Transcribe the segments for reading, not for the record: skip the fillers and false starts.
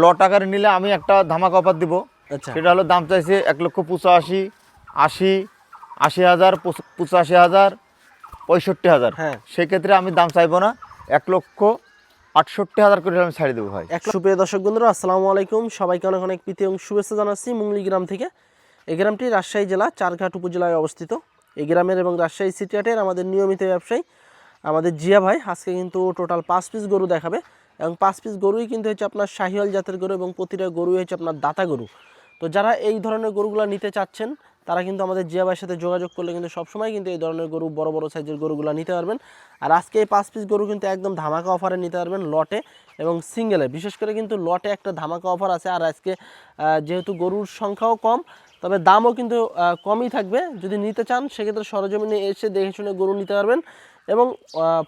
লট আকারে নিলে আমি একটা ধামাকা অফার দিব। আচ্ছা সেটা হলো দাম চাইছে 1,85,000, 80, 80,000, 85,000, 65,000। হ্যাঁ সেক্ষেত্রে আমি দাম চাইবো না, 1,68,000 করে আমি ছাড়ি দেবো ভাই। সুপ্রিয় দর্শক বন্ধুরা, আসসালামু আলাইকুম। সবাইকে অনেক অনেক প্রীতি এবং শুভেচ্ছা জানাচ্ছি মুংলি গ্রাম থেকে। এই গ্রামটি রাজশাহী জেলা চারঘাট উপজেলায় অবস্থিত। এই গ্রামের এবং রাজশাহী সিটি হাটের আমাদের নিয়মিত ব্যবসায়ী আমাদের জিয়া ভাই আজকে কিন্তু টোটাল 5 পিস গরু দেখাবে, এবং 5 পিস গরুই কিন্তু হচ্ছে আপনার শাহিওয়াল জাতের গরু, এবং প্রতিটা গরুই হচ্ছে আপনার দাতা গরু। তো যারা এই ধরনের গরুগুলো নিতে চাচ্ছেন তারা কিন্তু আমাদের জিয়া ভাইয়ের সাথে যোগাযোগ করলে কিন্তু সবসময় কিন্তু এই ধরনের গরু, বড় বড় সাইজের গরুগুলো নিতে পারবেন। আর আজকে এই 5 পিস গরু কিন্তু একদম ধামাকা অফারে নিতে পারবেন, লটে এবং সিঙ্গেলে। বিশেষ করে কিন্তু লটে একটা ধামাকা অফার আছে। আর আজকে যেহেতু গরুর সংখ্যাও কম, তবে দামও কিন্তু কমই থাকবে। যদি নিতে চান সেক্ষেত্রে সরজমিনে এসে দেখে শুনে গরু নিতে পারবেন, এবং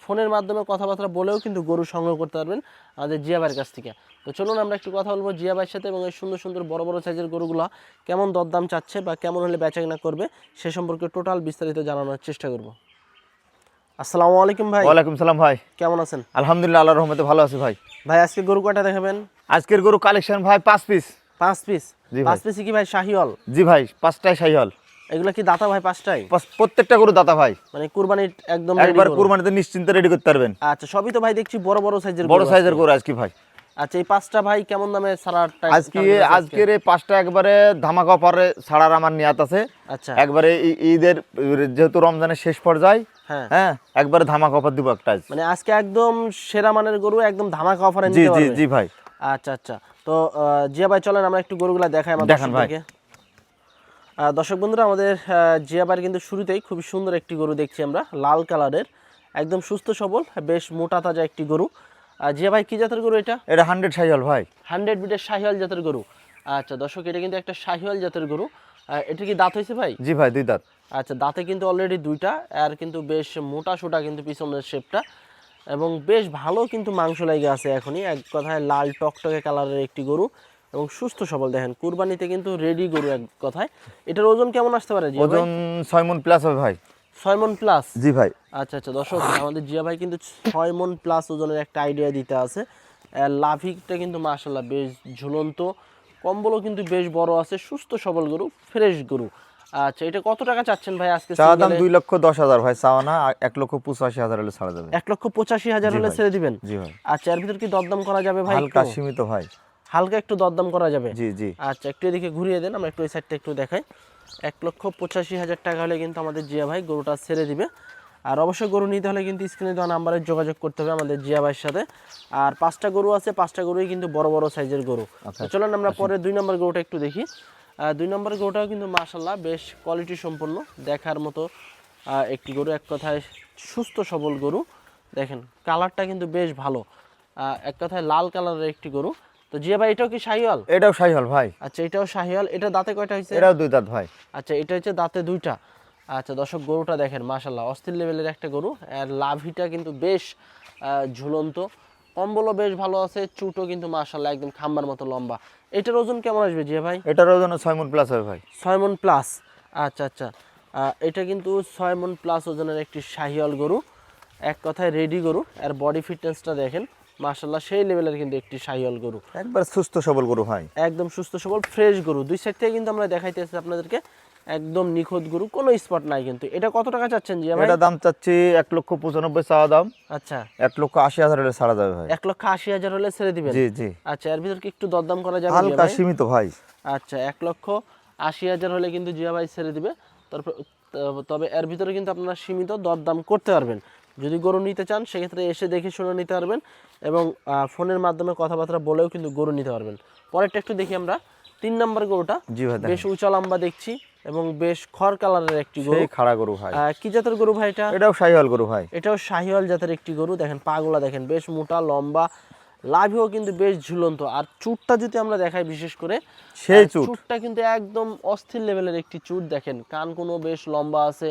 ফোনের মাধ্যমে কথাবার্তা বলেও কিন্তু গরু সংগ্রহ করতে পারবেন আমাদের জিয়া ভাইয়ের কাছ থেকে। তো চলুন আমরা একটু কথা বলবো জিয়া ভাইয়ের সাথে, এবং এই সুন্দর সুন্দর বড় বড় সাইজের গরুগুলো কেমন দরদাম চাচ্ছে বা কেমন হলে বেচাকেনা করবে সে সম্পর্কে টোটাল বিস্তারিত জানানোর চেষ্টা করব। আসসালামু আলাইকুম ভাই। ওয়ালাইকুম সালাম ভাই, কেমন আছেন? আলহামদুলিল্লাহ, আল্লাহর রহমতে ভালো আছি ভাই। ভাই আজকে গরু কয়টা দেখাবেন? আজকের গরু কালেকশন ভাই 5 পিস। 5 পিস? জি ভাই। 5 পিসই কি ভাই শাহিওয়াল? জি ভাই, 5টাই শাহিওয়াল। এগুলো কি দাতা ভাই 5টাই? প্রত্যেকটা গরু দাতা ভাই, মানে কুরবানির একদম একবার ready গরু? কুরবানিতে নিশ্চিন্তে রেডি করতে পারবেন। আচ্ছা, সবই তো ভাই দেখছি বড় বড় সাইজের বড় গরু সাইজের আজকে। গরু আজকে ভাই। আচ্ছা, এই 5টা ভাই কেমন দামে ছাড়ার আজকের এই 5টা একবারে ধামাকা অফারে ছাড়ার আমার নিয়াত আছে। আচ্ছা একবারে ঈদের যেহেতু রমজানের শেষ পর্যায়ে, হ্যাঁ হ্যাঁ একবারে ধামাকা অফার দিব একটা আজ। মানে আজকে একদম সেরা মানের গরু, একদম ধামাকা অফারে জি নিতে জি পারবে। জি ভাই। আচ্ছা আচ্ছা, তো জিয়া ভাই চলেন আমরা একটু গরুগুলা দেখাই আমাদের দেখান ভাই। দর্শকদেরকে। দর্শক বন্ধুরা, আমাদের জিয়া ভাইয়ের কিন্তু শুরুতেই খুব সুন্দর একটি গরু দেখছি আমরা, লাল কালারের, একদম সুস্থ সবল, বেশ মোটা তাজা একটি গরু। জিয়া ভাই কি জাতের গরু এটা? এটা 100 শাহিওয়াল ভাই। 100 বিটের শাহিওয়াল জাতের গরু। আচ্ছা দর্শক, এটা কিন্তু একটা শাহিওয়াল জাতের গরু। এটা কি দাঁত হয়েছে ভাই? জি ভাই, 2 দাঁত। আচ্ছা, দাঁতে কিন্তু অলরেডি 2টা, আর কিন্তু বেশ মোটা সোটা কিন্তু পিছনের শেপটা, এবং বেশ ভালো কিন্তু মাংস লেগে আছে এখনই। এক কথায় লাল টকটকে কালারের একটি গরু, এবং সুস্থ সবল। দেখেন কুরবানিতে কিন্তু রেডি গরু এক কথায়। এটার ওজন কেমন আসতে পারে জিয়া ভাই? ওজন 6 মণ প্লাস হবে ভাই। 6 মণ প্লাস? জি ভাই। আচ্ছা আচ্ছা দর্শক, আমাদের জিয়া ভাই কিন্তু 6 মণ প্লাস ওজনের একটা আইডিয়া দিতে আছে। লাভিটা কিন্তু মাশাআল্লাহ বেশ ঝুলন্ত, কম্বলও কিন্তু বেশ বড় আছে, সুস্থ সবল গরু, ফ্রেশ গরু। আচ্ছা, এটা কত টাকা চাচ্ছেন ভাই আজকে? চা দাম 2,10,000 ভাই, চাওয়া না 1,85,000 হলে ছাড়া যাবে। 1,85,000 হলে ছেড়ে দিবেন? জি ভাই। আচ্ছা, এর ভিতর কি দরদাম করা যাবে ভাই? হালকা একটু সীমিত ভাই। হালকা একটু দরদাম করা যাবে? জি জি। আচ্ছা, একটু এদিকে ঘুরিয়ে দেন, আমরা একটু এই সাইডটা একটু দেখাই। 1,85,000 টাকা হলে কিন্তু আমাদের জিয়া ভাই গরুটা ছেড়ে দিবে। আর অবশ্যই গরু নিতে হলে কিন্তু স্ক্রিনে দেওয়া নাম্বারে যোগাযোগ করতে হবে আমাদের জিয়া ভাইয়ের সাথে। আর 5টা গরু আছে, 5টা গরুই কিন্তু বড় বড় সাইজের গরু। তো চলেন আমরা পরে 2 নম্বর গরুটা একটু দেখি। 2 নম্বর গরুটাও কিন্তু মাশাআল্লাহ বেশ কোয়ালিটি সম্পন্ন, দেখার মতো একটি গরু। এক কথায় সুস্থ সবল গরু। দেখেন কালারটা কিন্তু বেশ ভালো, এক কথায় লাল কালারের একটি গরু। তো জিয়া ভাই এটাও কি শাহিওয়াল? এটাও শাহিওয়াল ভাই। আচ্ছা, এটাও শাহিওয়াল। এটা দাঁতে কয়টা হয়েছে? এটাও 2 দাঁত ভাই। আচ্ছা, এটা হচ্ছে দাঁতে 2টা। আচ্ছা দর্শক, গরুটা দেখেন মাশাআল্লাহ অস্থির লেভেলের একটা গরু। আর লাভিটা কিন্তু বেশ ঝুলন্ত, কম্বলও বেশ ভালো আছে, চুটও কিন্তু মাশাআল্লাহ একদম খাম্বার মতো লম্বা। এটার ওজন কেমন আসবে জিয়া ভাই? এটার ওজন 6 মণ প্লাস হবে ভাই। 6 মণ প্লাস? আচ্ছা আচ্ছা, এটা কিন্তু 6 মণ প্লাস ওজনের একটি শাহিওয়াল গরু, এক কথায় রেডি গরু। আর বডি ফিটনেসটা দেখেন মাশাআল্লাহ সেই লেভেলের কিন্তু একটি শাহিওয়াল গরু, একবার সুস্থ সবল গরু ভাই, একদম সুস্থ সবল ফ্রেশ গরু। 2 সাইড থেকে কিন্তু আমরা দেখাইতেছি আপনাদেরকে, একদম নিখুঁত গরু, কোনো স্পট নাই কিন্তু। এটা কত টাকা চাচ্ছেন জিয়া ভাই? এটা দাম চাচ্ছি 1,95,000 চাওয়া দাম। আচ্ছা, 1,80,000 হলে ছাড়া যাবে ভাই। 1,80,000 হলে ছেড়ে দিবেন? জি জি। আচ্ছা, এর ভিতর কি একটু দরদাম করা যাবে জিয়া হালকা ভাই? সীমিত ভাই। আচ্ছা, 1,80,000 হলে কিন্তু জিয়া ভাই ছেড়ে দিবে। তারপর তবে এর ভিতরে কিন্তু আপনারা সীমিত দরদাম করতে পারবেন। যদি গরু নিতে চান সেক্ষেত্রে এসে দেখে শুনে নিতে পারবেন, এবং ফোনের মাধ্যমে কথাবার্তা বলেও কিন্তু গরু নিতে পারবেন। পরেরটা একটু দেখি আমরা। 3 নম্বর গরুটা জি ভাই, বেশ উঁচা লম্বা দেখছি, এবং বেশ খড় কালারের একটি গরু। সেই খাড়া গরু ভাই। কি জাতের গরু ভাই এটা? এটাও শাহিওয়াল গরু ভাই। এটাও শাহিওয়াল জাতের একটি গরু। দেখেন পাগুলা দেখেন বেশ মোটা লম্বা, লাভিও কিন্তু বেশ ঝুলন্ত। আর চুটটা যদি আমরা দেখাই বিশেষ করে, সেই চুট। চুটটা কিন্তু একদম অস্থির লেভেলের একটি চুট। দেখেন কান কোনো বেশ লম্বা আছে,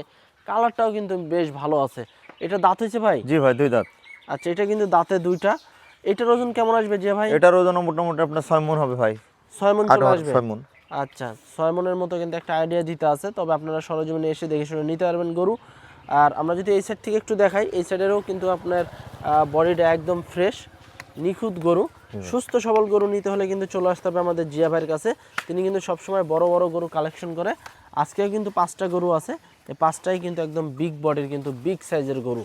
কালারটাও কিন্তু বেশ ভালো আছে। এটা দাঁত হয়েছে ভাই? জি ভাই, 2 দাঁত। আচ্ছা, এটা কিন্তু দাঁতে 2টা। এটার ওজন কেমন আসবে যে ভাই? এটার ওজন মোটামুটি আপনার 6 মণ হবে ভাই। 6 মণ চলে আসবে? 6 মণ। আচ্ছা, 6 মণের মতো কিন্তু একটা আইডিয়া দিতে আছে। তবে আপনারা সরজমিনে এসে দেখে শুনে নিতে পারবেন গরু। আর আমরা যদি এই সাইড থেকে একটু দেখাই, এই সাইডেরও কিন্তু আপনার বডিটা একদম ফ্রেশ, নিখুঁত গরু। সুস্থ সবল গরু নিতে হলে কিন্তু চলে আসতে হবে আমাদের জিয়া ভাইয়ের কাছে। তিনি কিন্তু সবসময় বড় বড় গরু কালেকশন করে। আজকেও কিন্তু 5টা গরু আছে, এই 5টাই কিন্তু একদম বিগ বডির, কিন্তু বিগ সাইজের গরু।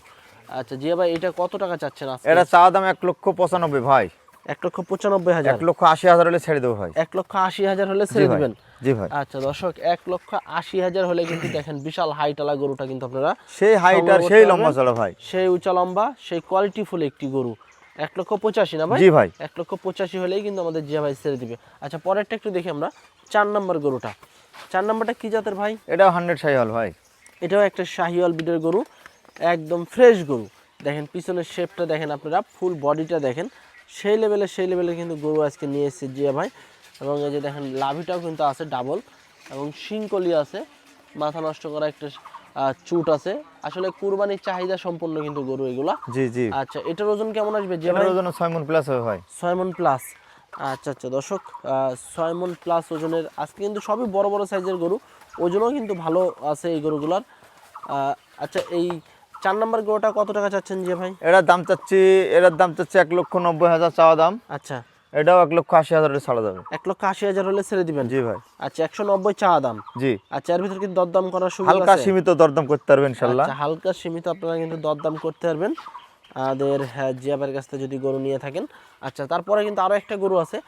আচ্ছা জিয়া ভাই, এটা কত টাকা চাচ্ছেন আজকে? এটা চা দাম 1,95,000 ভাই। 1,95,000। 1,80,000 হলে ছেড়ে দেবো ভাই। 1,80,000 হলে ছেড়ে ভাই, দিবেন? জি ভাই। আচ্ছা দর্শক, 1,80,000 হলে কিন্তু দেখেন বিশাল হাইটালা গরুটা কিন্তু আপনারা সেই হাইট আর সেই লম্বা চড়া ভাই, সেই উঁচা লম্বা, সেই কোয়ালিটি ফুল একটি গরু। 1,85,000 না ভাই? জি ভাই। 1,85,000 হলেই কিন্তু আমাদের জিয়া ভাই ছেড়ে দিবে। আচ্ছা পরেরটা একটু দেখি আমরা, 4 নম্বর গরুটা। 4 নম্বরটা কি জাতের ভাই? এটাও 100 শাহিওয়াল ভাই। এটাও একটা শাহিওয়াল বিটের গরু, একদম ফ্রেশ গরু। দেখেন পিছনের শেপটা দেখেন আপনারা, ফুল বডিটা দেখেন, সেই লেভেলে কিন্তু গরু আজকে নিয়ে এসেছে জিয়া ভাই। এবং এই যে দেখেন লাভিটাও কিন্তু আছে ডাবল, এবং শিংকলি আছে, মাথা নষ্ট করা একটা চুট আছে। আসলে কুরবানির চাহিদা সম্পন্ন কিন্তু গরু এগুলা। জি জি। আচ্ছা এটার ওজন কেমন আসবে জিয়া ভাই? এটার ওজন 6 মণ প্লাস হবে ভাই। 6 মণ প্লাস। আচ্ছা আচ্ছা দর্শক, 6 মণ প্লাস ওজনের। আজকে কিন্তু সবই বড় বড় সাইজের গরু, ওজনও কিন্তু ভালো আছে এই গরুগুলার। আচ্ছা এই 4 নম্বর গরুটা কত টাকা চাচ্ছেন জিয়া ভাই? এটার দাম চাচ্ছি 1,90,000 চাওয়া দাম। আচ্ছা এটাও 1,80,000 হলে ছাড়া যাবে। 1,80,000 হলে ছেড়ে দিবেন? জি ভাই। আচ্ছা 190 চাওয়া দাম। জি। আচ্ছা এর ভিতর কিন্তু দরদাম করার সুযোগ আছে? হালকা সীমিত দরদাম করতে পারবেন ইনশাআল্লাহ। আচ্ছা হালকা সীমিত আপনারা কিন্তু দরদাম করতে পারবেন আমাদের জিয়া ভাইয়ের কাছ থেকে যদি গরু নিয়ে থাকেন। আচ্ছা তারপরে কিন্তু আরো একটা গরু আছে,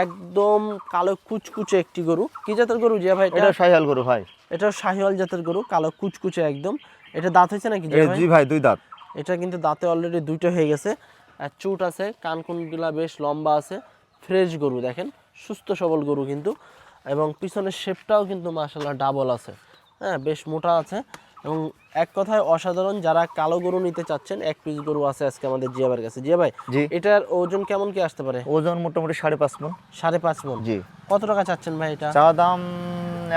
একদম কালো কুচকুচে একটি গরু। কি জাতের গরু জিয়া ভাই? এটা শাহিওয়াল গরু ভাই। এটা শাহিওয়াল জাতের গরু, কালো কুচকুচে একদম। এটা দাঁত হয়েছে নাকি জিয়া ভাই? জি ভাই, 2 দাঁত। এটা কিন্তু দাঁতে অলরেডি 2টা হয়ে গেছে। আর চুট আছে, কানকুনগুলা বেশ লম্বা আছে, ফ্রেশ গরু দেখেন, সুস্থ সবল গরু কিন্তু। এবং পিছনের শেপটাও কিন্তু মাশাআল্লাহ ডাবল আছে, হ্যাঁ বেশ মোটা আছে। এবং এক কথায় অসাধারণ। যারা কালো গরু নিতে চাচ্ছেন, 1 পিস গরু আছে আজকে আমাদের জিয়া ভাইয়ের কাছে। জিয়া ভাই জি। এটার ওজন কেমন কি আসতে পারে? ওজন মোটামুটি 5.5 মণ। 5.5 মণ। জি। কত টাকা চাচ্ছেন ভাই এটা? চাওয়া দাম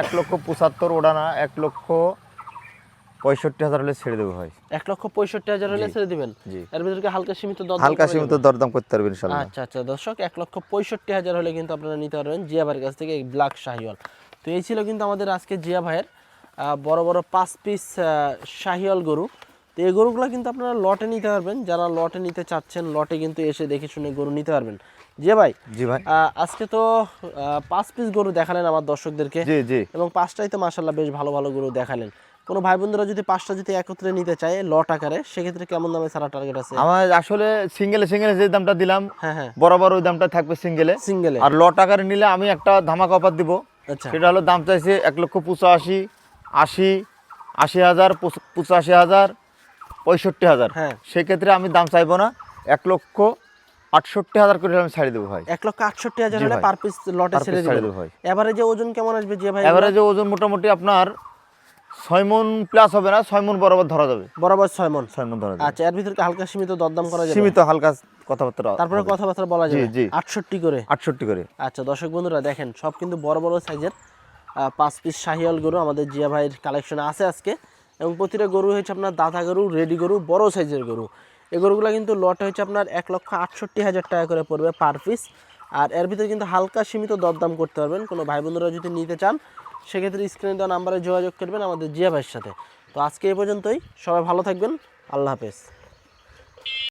1,75,000, ওটা না 1,65,000 হলে ছেড়ে দেবো ভাই। 1,65,000 হলে ছেড়ে দিবেন? জি। এর ভিতরে কি হালকা সীমিত দরদাম? হালকা সীমিত দরদাম করতে পারবেন ইনশাআল্লাহ। আচ্ছা আচ্ছা দর্শক, 1,65,000 হলে কিন্তু আপনারা নিতে পারবেন জিয়া ভাইয়ের কাছ থেকে এই ব্ল্যাক শাহিওয়াল। তো এই ছিল কিন্তু আমাদের আজকে জিয়া ভাইয়ের বড় বড় 5 পিস শাহিওয়াল গরু। তো এই গরুগুলো কিন্তু আপনারা লটে নিতে পারবেন, যারা লটে নিতে চাচ্ছেন লটে কিন্তু এসে দেখে শুনে গরু নিতে পারবেন। জিয়া ভাই জি ভাই। আজকে তো 5 পিস গরু দেখালেন আমার দর্শকদেরকে, জি জি। এবং 5টাই তো মাশাআল্লাহ বেশ ভালো ভালো গরু দেখালেন। কোনো ভাই বন্ধুরা যদি 5টা যদি একত্রে নিতে চায় লট আকারে, সেক্ষেত্রে কেমন দামে ছাড়া টার্গেট আছে? আমার আসলে সিঙ্গেলে যে দামটা দিলাম হ্যাঁ হ্যাঁ, বরাবর ওই দামটা থাকবে সিঙ্গেলে। সিঙ্গেলে। আর লট আকারে নিলে আমি একটা ধামাকা অফার দিব। আচ্ছা সেটা হলো দাম চাইছে 1,85,000, 80, 80,000, 85,000, 65,000। হ্যাঁ। সেক্ষেত্রে আমি দাম চাইবো না, 1,68,000 করে আমি ছাড়ি দেবো ভাই। 1,68,000 জি হলে ভাই। পার পিস লটে Per ছেড়ে piece ছেড়ে দিবেন। দেবো ভাই। এভারেজে ওজন কেমন আসবে যে ভাই? এভারেজে ওজন মোটামুটি আপনার 6 মণ প্লাস হবে না, 6 মণ বরাবর ধরা যাবে। বরাবর 6 মণ। 6 মণ ধরা যাবে। আচ্ছা এর ভিতরে কি হালকা সীমিত দরদাম করা যাবে? সীমিত হালকা কথাবার্তা। তারপরে হবে। কথাবার্তা বলা যাবে? জি। 68 করে। 68 করে। আচ্ছা দর্শক বন্ধুরা দেখেন, সব কিন্তু বড় বড় সাইজের 5 পিস শাহিওয়াল গরু আমাদের জিয়া ভাইয়ের কালেকশনে আছে আজকে। এবং প্রতিটা গরু হচ্ছে আপনার দাতা গরু, রেডি গরু, বড় সাইজের গরু। এই গরুগুলো কিন্তু লটে হচ্ছে আপনার 1,68,000 টাকা করে পড়বে পার পিস। আর এর ভিতরে কিন্তু হালকা সীমিত দরদাম করতে পারবেন। কোনো ভাই বন্ধুরা যদি নিতে চান সেক্ষেত্রে স্ক্রিনে দেওয়া নাম্বারে যোগাযোগ করবেন আমাদের জিয়া ভাইয়ের সাথে। তো আজকে এই পর্যন্তই, সবাই ভালো থাকবেন, আল্লাহ হাফেজ।